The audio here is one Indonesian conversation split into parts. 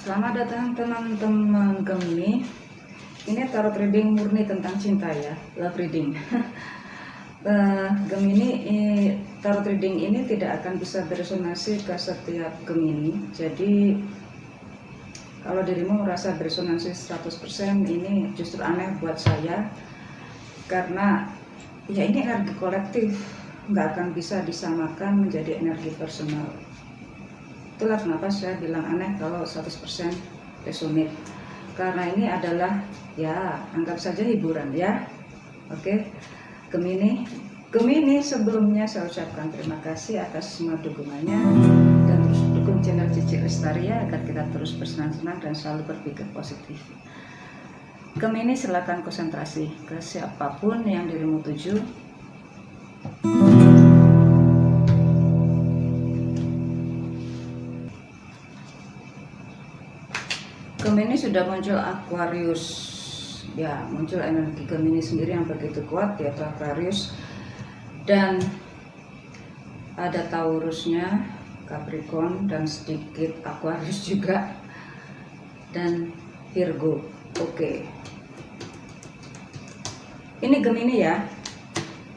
Selamat datang teman-teman Gemini. Ini tarot reading murni tentang cinta ya, love reading. Gemini, tarot reading ini tidak akan bisa beresonansi ke setiap Gemini. Jadi kalau dirimu merasa beresonansi 100%, ini justru aneh buat saya. Karena ya ini energi kolektif, nggak akan bisa disamakan menjadi energi personal. Itulah kenapa saya bilang aneh kalau 100% resonate. Karena ini adalah ya anggap saja hiburan ya. Oke, Gemini sebelumnya saya ucapkan terima kasih atas semua dukungannya, dan terus dukung channel Cici Lestari ya, agar kita terus bersenang-senang dan selalu berpikir positif. Gemini, silakan konsentrasi ke siapapun yang dirimu tuju. Gemini sudah muncul Aquarius ya, muncul energi Gemini sendiri yang begitu kuat yaitu Aquarius, dan ada Taurusnya, Capricorn, dan sedikit Aquarius juga, dan Virgo. Oke, ini Gemini ya,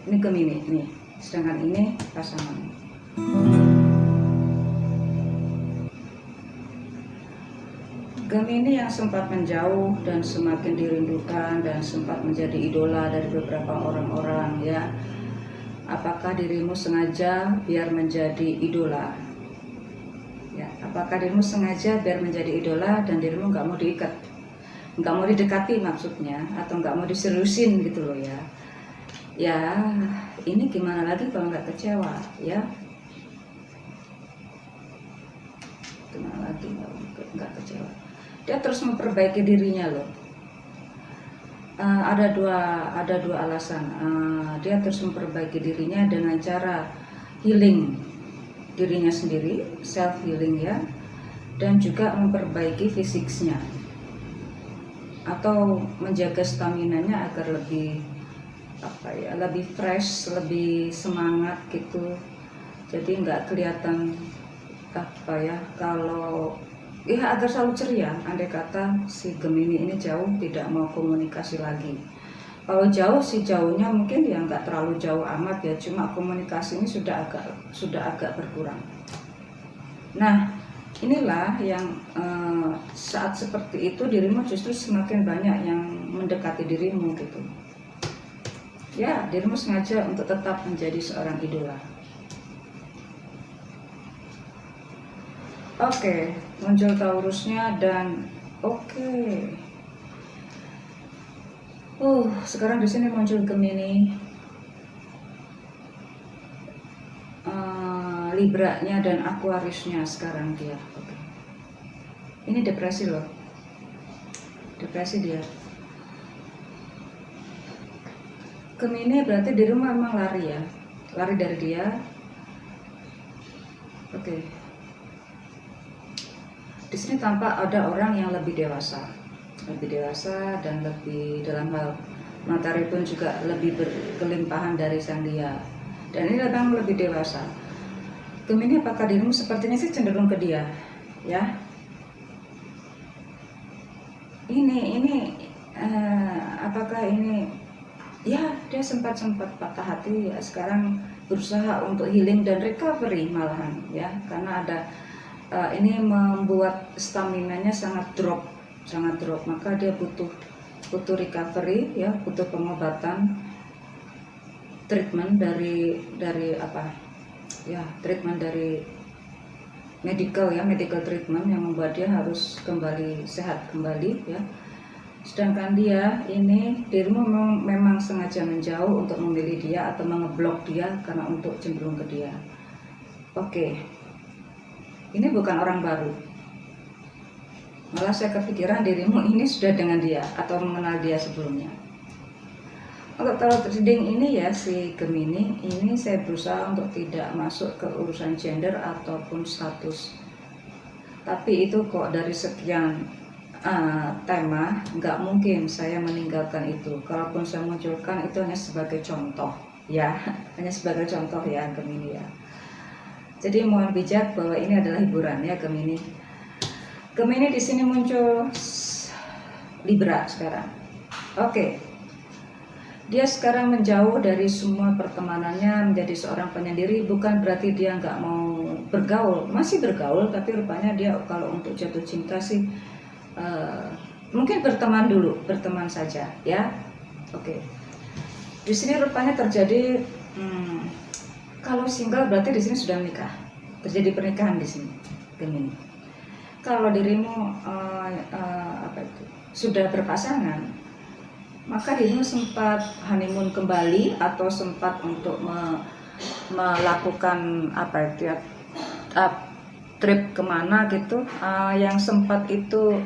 ini Gemini nih, sedangkan ini pasangan. Gemini yang sempat menjauh dan semakin dirindukan dan sempat menjadi idola dari beberapa orang-orang ya. Apakah dirimu sengaja biar menjadi idola? Ya, apakah dirimu sengaja biar menjadi idola dan dirimu nggak mau diikat, nggak mau didekati maksudnya, atau nggak mau diseriusin gitu loh ya? Ya, ini gimana lagi kalau nggak kecewa ya? Gimana lagi nggak kecewa? Dia terus memperbaiki dirinya loh. Ada dua alasan. Dia terus memperbaiki dirinya dengan cara healing dirinya sendiri, self healing ya, dan juga memperbaiki fisiknya atau menjaga staminanya agar lebih lebih fresh, lebih semangat gitu. Jadi nggak kelihatan kalau ya agar selalu ceria. Andai kata si Gemini ini jauh, tidak mau komunikasi lagi. Kalau jauh sih jauhnya mungkin ya nggak terlalu jauh amat ya, cuma komunikasi ini sudah agak berkurang. Nah inilah yang saat seperti itu dirimu justru semakin banyak yang mendekati dirimu gitu. Ya, dirimu sengaja untuk tetap menjadi seorang idola. Oke, muncul Taurusnya dan sekarang di sini muncul Gemini, Libranya dan Aquariusnya sekarang dia. Oke. Ini depresi loh, depresi dia. Gemini berarti dirimu memang lari ya, lari dari dia. Oke. Di sini tampak ada orang yang lebih dewasa dan lebih dalam hal materi pun juga lebih berkelimpahan dari sang dia. Dan ini memang lebih dewasa. Gemini, apakah dirimu sepertinya sih cenderung ke dia, ya? Apakah ini? Ya, dia sempat patah hati ya. Sekarang berusaha untuk healing dan recovery malahan, ya, karena ada ini membuat staminanya sangat drop, maka dia butuh recovery ya, butuh pengobatan, treatment dari treatment dari medical treatment yang membuat dia harus kembali sehat kembali ya. Sedangkan dia ini, dirimu memang sengaja menjauh untuk memilih dia atau mengeblok dia karena untuk cenderung ke dia. Oke. Ini bukan orang baru, malah saya kepikiran dirimu ini sudah dengan dia atau mengenal dia sebelumnya. Untuk tarot reading ini ya, si Gemini ini saya berusaha untuk tidak masuk ke urusan gender ataupun status. Tapi itu kok dari sekian tema, nggak mungkin saya meninggalkan itu. Kalaupun saya munculkan itu hanya sebagai contoh ya, hanya sebagai contoh ya Gemini ya. Jadi mohon bijak bahwa ini adalah hiburan ya Gemini. Gemini di sini muncul Libra sekarang. Oke. Dia sekarang menjauh dari semua pertemanannya, menjadi seorang penyendiri. Bukan berarti dia nggak mau bergaul, masih bergaul, tapi rupanya dia kalau untuk jatuh cinta sih mungkin berteman dulu, berteman saja, ya. Oke. Di sini rupanya terjadi kalau single berarti di sini sudah menikah, terjadi pernikahan di sini, Gemini. Kalau dirimu sudah berpasangan, maka dirimu sempat honeymoon kembali atau sempat untuk melakukan trip kemana gitu, yang sempat itu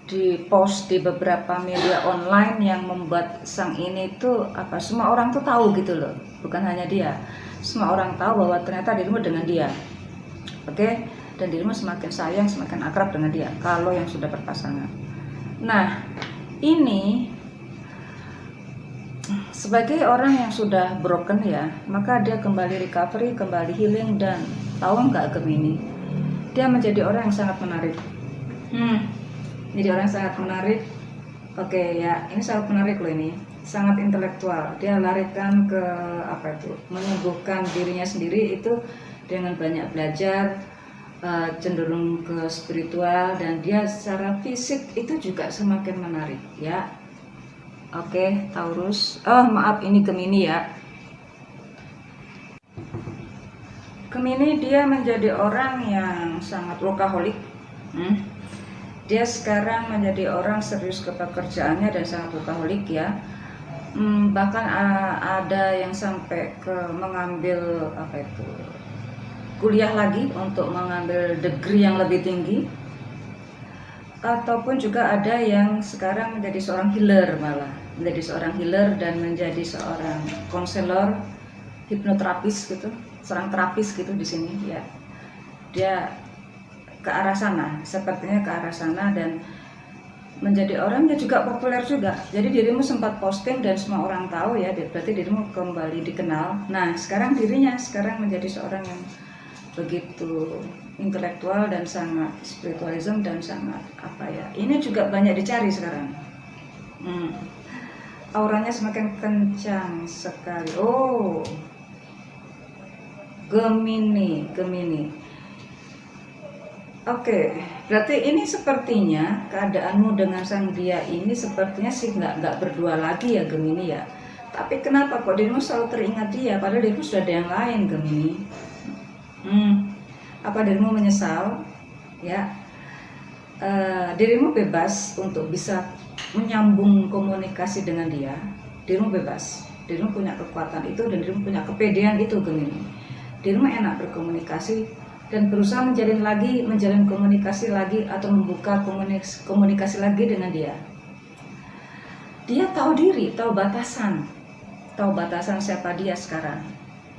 di post di beberapa media online yang membuat sang ini tuh semua orang tuh tahu gitu loh, bukan hanya dia, semua orang tahu bahwa ternyata dirimu dengan dia, oke? Dan dirimu semakin sayang, semakin akrab dengan dia kalau yang sudah berpasangan. Nah, ini sebagai orang yang sudah broken ya, maka dia kembali recovery, kembali healing. Dan tahu nggak Gemini, dia menjadi orang yang sangat menarik. Jadi orang yang sangat menarik. Oke ya, ini sangat menarik loh ini, sangat intelektual. Dia larikan ke menyembuhkan dirinya sendiri itu dengan banyak belajar, cenderung ke spiritual, dan dia secara fisik itu juga semakin menarik ya. Oke, Taurus. Maaf, ini Gemini ya. Gemini dia menjadi orang yang sangat workaholic. Dia sekarang menjadi orang serius ke pekerjaannya dan sangat workaholic ya. Bahkan ada yang sampai ke mengambil kuliah lagi untuk mengambil degree yang lebih tinggi, ataupun juga ada yang sekarang menjadi seorang healer, malah menjadi seorang healer dan menjadi seorang konselor, hipnoterapis gitu, seorang terapis gitu di sini ya. Dia ke arah sana, sepertinya ke arah sana, dan menjadi orang yang juga populer juga. Jadi dirimu sempat posting dan semua orang tahu ya, berarti dirimu kembali dikenal. Nah, sekarang dirinya sekarang menjadi seorang yang begitu intelektual dan sangat spiritualism dan sangat ini juga banyak dicari sekarang. Auranya semakin kencang sekali. Gemini. Oke, berarti ini sepertinya keadaanmu dengan sang dia ini sepertinya sih nggak berdua lagi ya Gemini ya. Tapi kenapa kok dirimu selalu teringat dia padahal dirimu sudah ada yang lain Gemini? Apa dirimu menyesal ya? Dirimu bebas untuk bisa menyambung komunikasi dengan dia. Dirimu bebas, dirimu punya kekuatan itu dan dirimu punya kepedean itu Gemini. Dirimu enak berkomunikasi dan berusaha menjalin komunikasi lagi atau membuka komunikasi lagi dengan dia. Dia tahu diri, tahu batasan siapa dia sekarang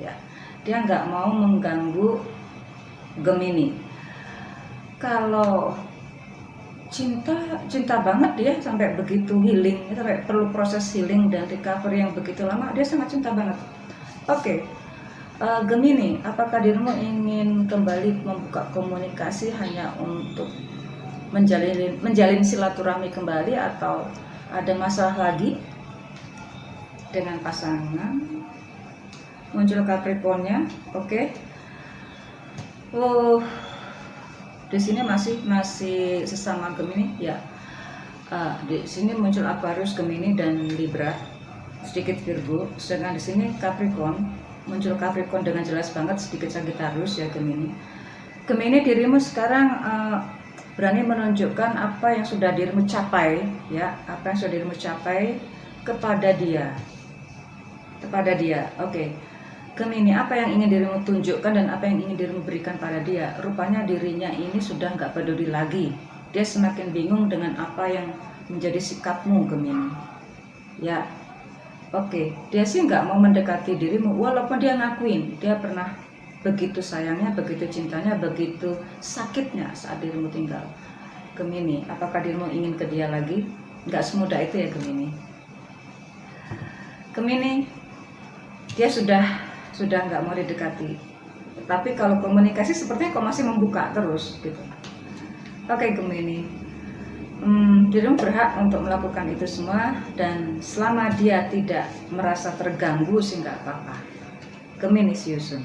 ya. Dia nggak mau mengganggu Gemini. Kalau cinta banget dia sampai begitu healing, sampai perlu proses healing dan recovery yang begitu lama, dia sangat cinta banget. Oke. Gemini, apakah dirimu ingin kembali membuka komunikasi hanya untuk menjalin silaturahmi kembali, atau ada masalah lagi dengan pasangan? Muncul Capricorn-nya, oke. Di sini masih sesama Gemini ya. Di sini muncul Aquarius, Gemini dan Libra, sedikit Virgo. Sedangkan di sini Capricorn, muncul Capricorn dengan jelas banget, sedikit Sagittarius ya Gemini. Gemini, dirimu sekarang berani menunjukkan apa yang sudah dirimu capai ya, apa yang sudah dirimu capai kepada dia. Oke. Gemini, apa yang ingin dirimu tunjukkan dan apa yang ingin dirimu berikan pada dia? Rupanya dirinya ini sudah nggak peduli lagi. Dia semakin bingung dengan apa yang menjadi sikapmu Gemini ya. Oke, dia sih nggak mau mendekati dirimu, walaupun dia ngakuin dia pernah begitu sayangnya, begitu cintanya, begitu sakitnya saat dirimu tinggal. Gemini, apakah dirimu ingin ke dia lagi? Nggak semudah itu ya Gemini. Gemini, dia sudah nggak mau didekati. Tapi kalau komunikasi sepertinya kok masih membuka terus gitu. Oke Gemini, dirimu berhak untuk melakukan itu semua, dan selama dia tidak merasa terganggu sih nggak apa-apa. Gemini, see you soon.